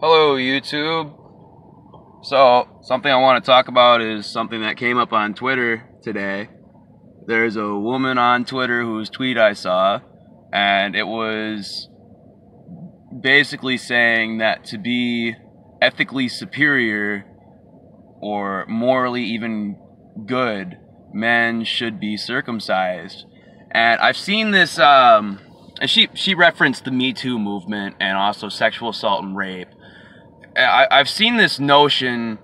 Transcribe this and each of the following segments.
Hello YouTube. So something I want to talk about is something that came up on Twitter today. There's a woman on Twitter whose tweet I saw, and it was basically saying that to be ethically superior or morally even good, men should be circumcised. And I've seen this, and she referenced the Me Too movement and also sexual assault and rape. I've seen this notion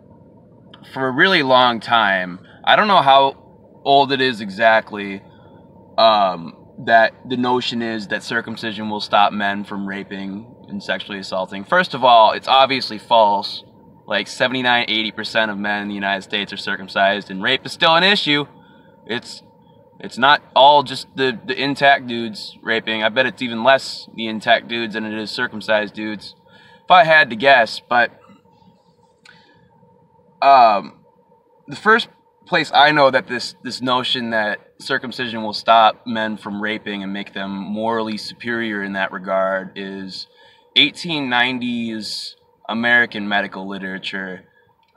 for a really long time. I don't know how old it is exactly, that the notion is that circumcision will stop men from raping and sexually assaulting. First of all, it's obviously false. Like 79–80% of men in the United States are circumcised, and rape is still an issue. It's not all just the intact dudes raping. I bet it's even less the intact dudes than it is circumcised dudes, if I had to guess. But the first place I know that this notion that circumcision will stop men from raping and make them morally superior in that regard is 1890s American medical literature.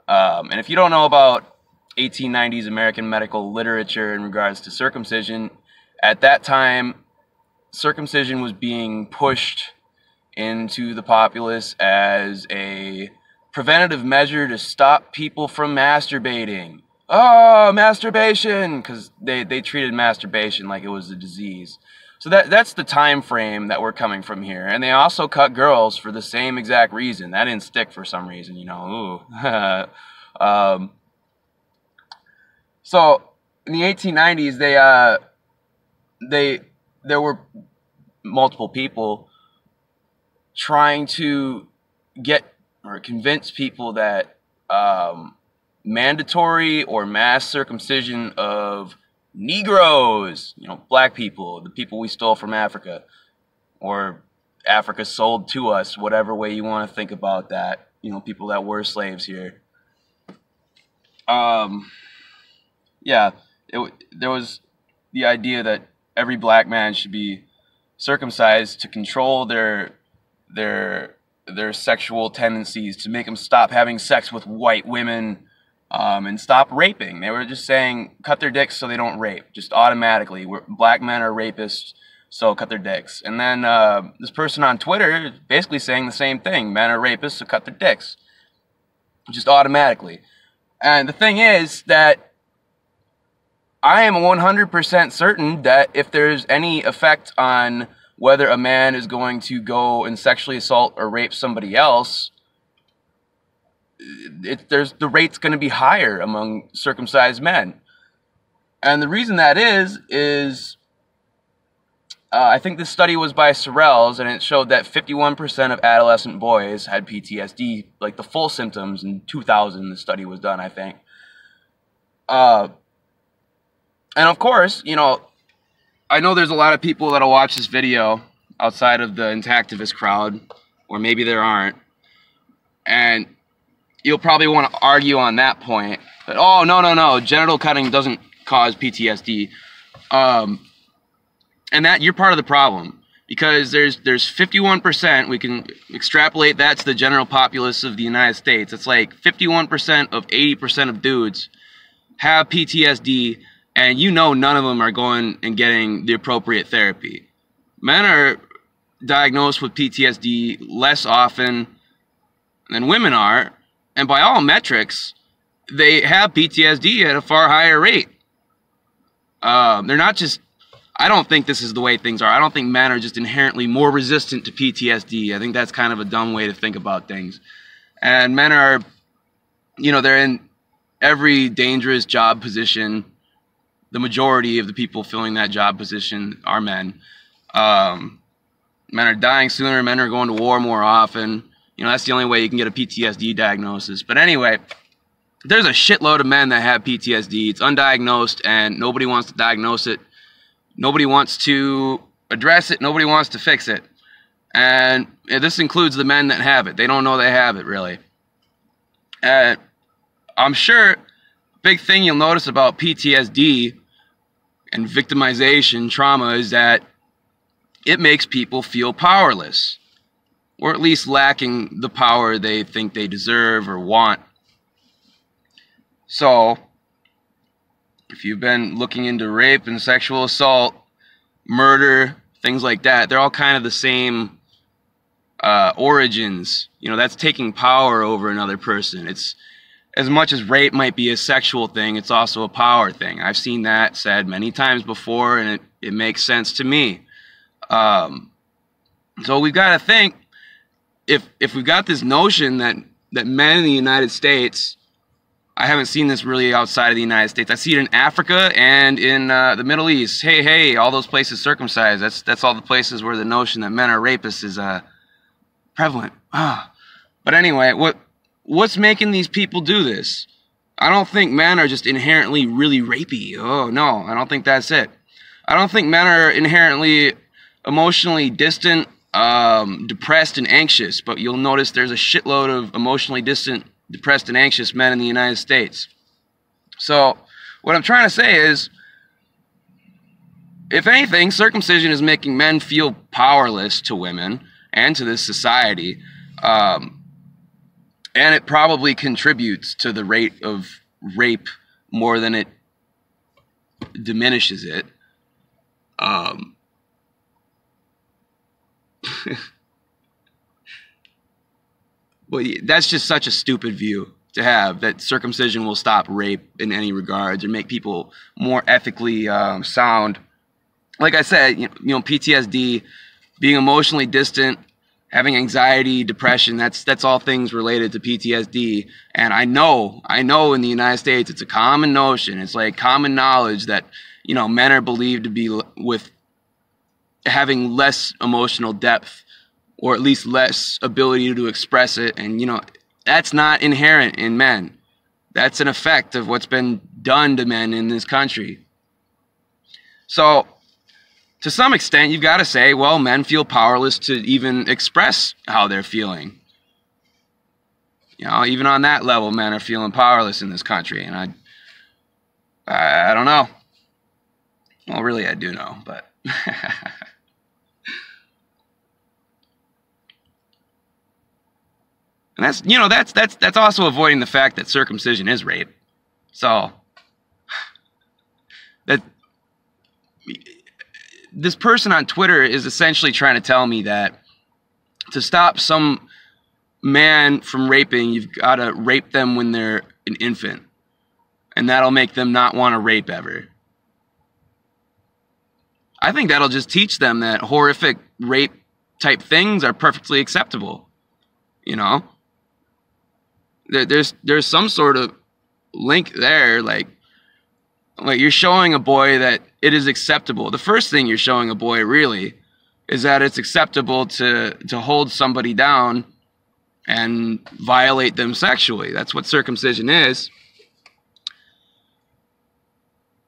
And if you don't know about 1890s American medical literature in regards to circumcision, at that time, circumcision was being pushed into the populace as a preventative measure to stop people from masturbating. Oh, masturbation! Because they treated masturbation like it was a disease. So that's the time frame that we're coming from here. And they also cut girls for the same exact reason. That didn't stick for some reason, you know. Ooh. So in the 1890s, there were multiple people trying to get or convince people that mandatory or mass circumcision of Negroes, you know, black people, the people we stole from Africa, or Africa sold to us, whatever way you want to think about that, you know, people that were slaves here. Yeah, there was the idea that every black man should be circumcised to control their sexual tendencies, to make them stop having sex with white women, and stop raping. They were just saying cut their dicks so they don't rape, just automatically. Black men are rapists, so cut their dicks. And then this person on Twitter is basically saying the same thing. Men are rapists, so cut their dicks, just automatically. And the thing is that I am 100% certain that if there's any effect on whether a man is going to go and sexually assault or rape somebody else, the rate's going to be higher among circumcised men. And the reason that is I think this study was by Sorrells, and it showed that 51% of adolescent boys had PTSD, like the full symptoms. In 2000, the study was done, I think. And of course, you know, I know there's a lot of people that'll watch this video outside of the intactivist crowd, or maybe there aren't, and you'll probably want to argue on that point that, oh, no, genital cutting doesn't cause PTSD. And that you're part of the problem, because there's 51%. We can extrapolate that to the general populace of the United States. It's like 51% of 80% of dudes have PTSD, and you know none of them are going and getting the appropriate therapy. Men are diagnosed with PTSD less often than women are, and by all metrics, they have PTSD at a far higher rate. They're not just, I don't think this is the way things are. I don't think men are just inherently more resistant to PTSD. I think that's kind of a dumb way to think about things. And men are, you know, they're in every dangerous job position. The majority of the people filling that job position are men. Men are dying sooner. Men are going to war more often. You know, that's the only way you can get a PTSD diagnosis. But anyway, there's a shitload of men that have PTSD. It's undiagnosed, and nobody wants to diagnose it. Nobody wants to address it. Nobody wants to fix it. And this includes the men that have it. They don't know they have it, really. And I'm sure big thing you'll notice about PTSD and victimization trauma is that it makes people feel powerless. or at least lacking the power they think they deserve or want. So, if you've been looking into rape and sexual assault, murder, things like that, they're all kind of the same origins. You know, that's taking power over another person. It's, as much as rape might be a sexual thing, it's also a power thing. I've seen that said many times before, and it makes sense to me. So we've got to think, if we've got this notion that men in the United States, I haven't seen this really outside of the United States. I see it in Africa and in the Middle East. Hey, all those places circumcised. That's all the places where the notion that men are rapists is prevalent. But anyway, what's making these people do this? I don't think men are just inherently really rapey. Oh no, I don't think that's it. I don't think men are inherently emotionally distant, depressed and anxious, but you'll notice there's a shitload of emotionally distant, depressed and anxious men in the United States. So what I'm trying to say is, if anything, circumcision is making men feel powerless to women and to this society, and it probably contributes to the rate of rape more than it diminishes it. Well, that's just such a stupid view to have, that circumcision will stop rape in any regards or make people more ethically sound. Like I said, you know, PTSD, being emotionally distant, having anxiety, depression, that's all things related to PTSD. And I know in the United States it's a common notion. It's like common knowledge that, you know, men are believed to be with having less emotional depth, or at least less ability to express it. And, you know, that's not inherent in men. That's an effect of what's been done to men in this country. So, to some extent, you've got to say, well, men feel powerless to even express how they're feeling. You know, even on that level, men are feeling powerless in this country. And I don't know. Well, really, I do know, but... And that's, you know, that's also avoiding the fact that circumcision is rape. So that this person on Twitter is essentially trying to tell me that to stop some man from raping, you've got to rape them when they're an infant, and that'll make them not want to rape ever. I think that'll just teach them that horrific rape type things are perfectly acceptable. You know? There's some sort of link there, like you're showing a boy that it is acceptable. The first thing you're showing a boy really is that it's acceptable to hold somebody down and violate them sexually. That's what circumcision is.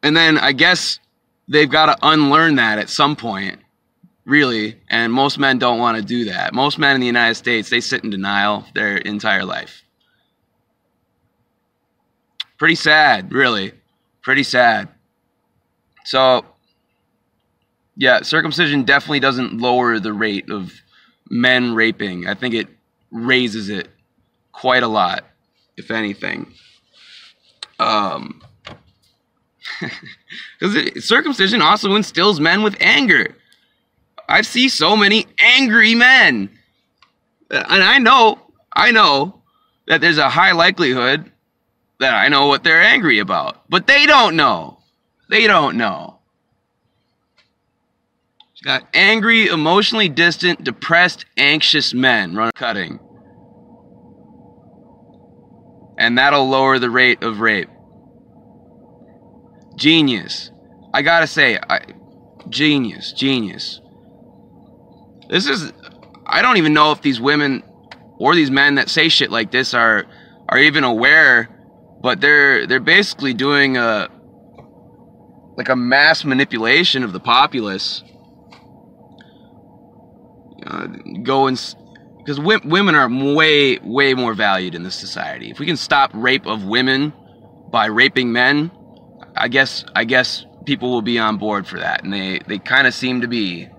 And then I guess they've got to unlearn that at some point, really, and most men don't want to do that. Most men in the United States, they sit in denial their entire life. Pretty sad, really. Pretty sad. So, yeah, circumcision definitely doesn't lower the rate of men raping. I think it raises it quite a lot, if anything. Because circumcision also instills men with anger. I see so many angry men. And I know that there's a high likelihood that I know what they're angry about. But they don't know. They don't know. You got angry, emotionally distant, depressed, anxious men run cutting. And that'll lower the rate of rape. Genius. I gotta say, genius. This is, I don't even know if these women or these men that say shit like this are even aware, but they're basically doing a mass manipulation of the populace. Because women are way more valued in this society. If we can stop rape of women by raping men, I guess people will be on board for that, and they kind of seem to be.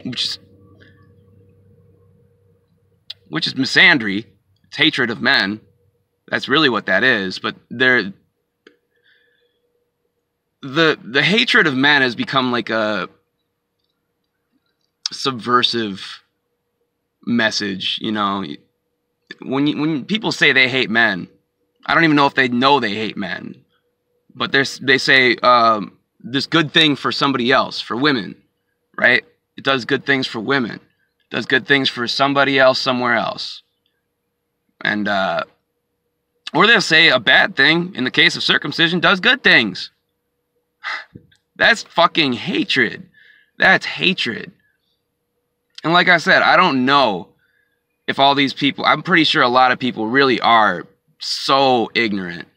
which is misandry. It's hatred of men. That's really what that is. But the hatred of men has become like a subversive message. You know, when people say they hate men, I don't even know if they know they hate men, but they say this good thing for somebody else, for women, right? It does good things for women. It does good things for somebody else somewhere else. And or they'll say a bad thing, in the case of circumcision, does good things. That's fucking hatred. That's hatred. And like I said, I don't know if all these people, I'm pretty sure a lot of people really are so ignorant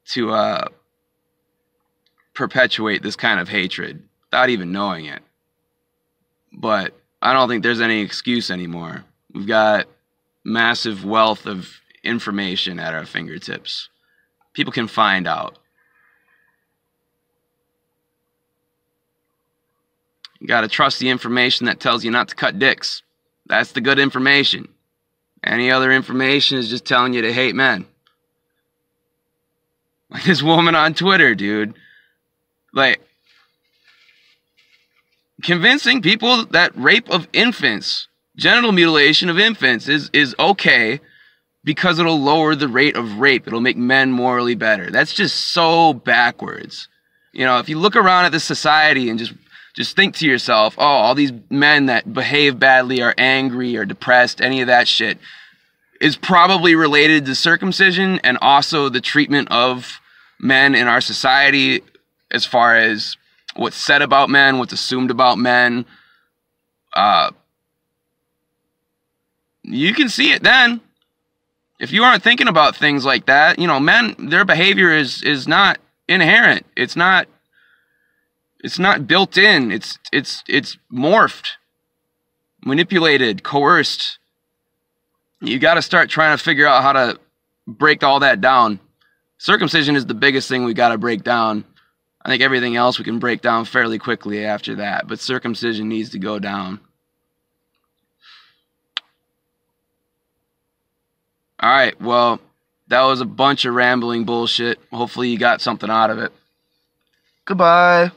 to perpetuate this kind of hatred without even knowing it. But I don't think there's any excuse anymore. We've got massive wealth of information at our fingertips. People can find out. You gotta trust the information that tells you not to cut dicks. That's the good information. Any other information is just telling you to hate men. Like this woman on Twitter, dude. Like, convincing people that rape of infants, genital mutilation of infants is okay because it'll lower the rate of rape. It'll make men morally better. That's just so backwards. You know, if you look around at this society and just think to yourself, oh, all these men that behave badly are angry or depressed, any of that shit is probably related to circumcision and also the treatment of men in our society as far as what's said about men, what's assumed about men. You can see it then. If you aren't thinking about things like that, you know, men, their behavior is not inherent. It's not built in. It's morphed, manipulated, coerced. You got to start trying to figure out how to break all that down. Circumcision is the biggest thing we got to break down. I think everything else we can break down fairly quickly after that, but circumcision needs to go down. All right, well, that was a bunch of rambling bullshit. Hopefully you got something out of it. Goodbye.